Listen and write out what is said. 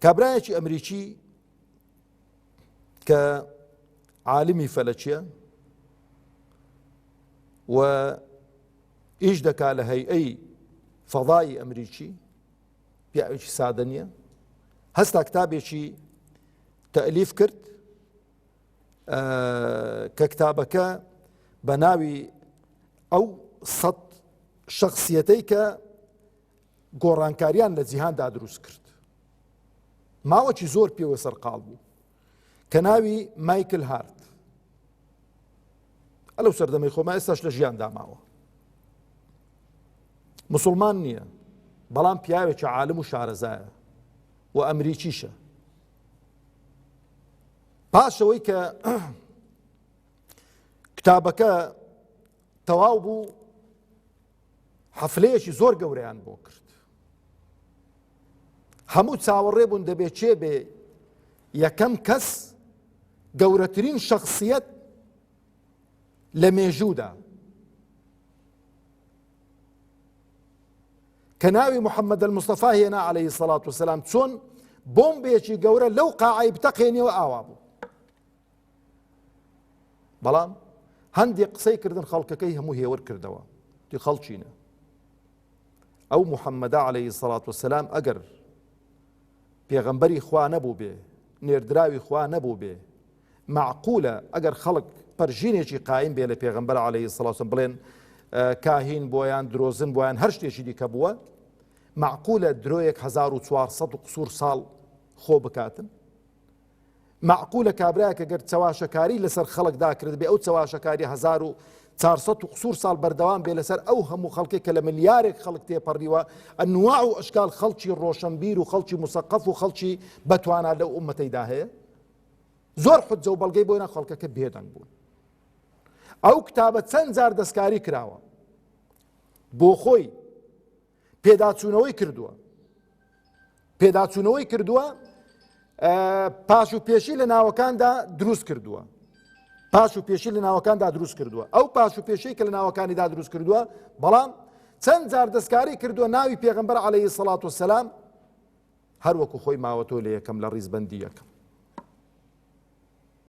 کابرایەکی ئەمریکی کە عالمی فەلەکیە و ئیش دەکا لە هەیئەی فەضای ئەمریکی، پیاوێکی سادە نییە، هەستا کتابێکی تەئلیف کرد کە کتابەکە بە ناوی ئەو 100 شەخسیەتەی کە گۆڕانکاریان لە جیهاندا دروست کرد. ماوەکی زۆر پێوە سەرقاڵ بوو کە ناوی مایکل هارت. ئەلەو سەردەمەی خۆما ئێستاش لە ژیاندا ماوە. مسلمان نییە، بەڵام پیاوێکی عالم و شارەزایە و ئەمریکیشە. پاشەوەی کە کتابەکە تەواو بوو، حەفلەیەکی زۆر گەورەیان بۆ کرد. هەموو چاوەڕێ بوون دەبێت چێ بێ یەکەم کەس گەورەترین شەخصیەت لە مێژوودا کە ناوی محەممەد المستەفا هێنا عەلەیهی سەڵات وسەلام، چۆن بۆمبێکی گەورە لەو قاعەی بتەقێنیەوە ئاوا بوو. بەڵام هەندێک قسەی کردن خەڵکەکەی هەموو هێور کردەوە، تی خەڵچینە. ئەو محەممەدە عەلەیهی سەڵات وسەلام ئەگەر پێغەمبەری خوا نەبوو بێ، نێردراوی خوا نەبوو بێ، معقولە ئەگەر خەڵک پەرژینێکی قایم بێ لە پێغەمبەر عەلەیهی سەڵات وسەلام بڵێن کاهین بۆیان، درۆزن بۆیان، هەر شتێکی دیکە بووە، معقولە درۆیەک 1400 و قسوور ساڵ خۆ بکاتن؟ معقولە کابرایەکە گەر چەواشەکاری لەسەر خەڵکدا کرد بێ، ئەو چەواشەکاری 1400 و قسوور ساڵ بەردەوام بێ لەسەر ئەو هەموو خەڵکێک کە لە ملیارێک خەڵک تێپەڕیوە، ئەنواع و ئەشکال خەڵکی ڕۆشنبیر و خەڵکی مسەقف و خەڵکی بەتوانا لەو ئومەتەیدا هەیە. زۆر حجە و بەڵگەی بۆیە خەڵکەکە بێدەنگ بوون. ئەو کتابە چەند جار دەستکاری کراوە، بۆ خۆی پێداچوونەوەی کردووە، پێداچوونەوەی کردووە، پاش و پێشی لە ناوەکاندا دروست کردووە، پاش و پێشی لە ناوەکاندا دروست کردووە. ئەو پاش و پێشەی کە لە ناوەکانیدا دروست کردووە، بەڵام چەند جار دەستکاری کردووە ناوی پێغەمبەر عەلەیهی سەڵات وسەلام هەروەکو خۆی ماوەتۆ لە یەکەم لە ڕیزبەندی یەکەم.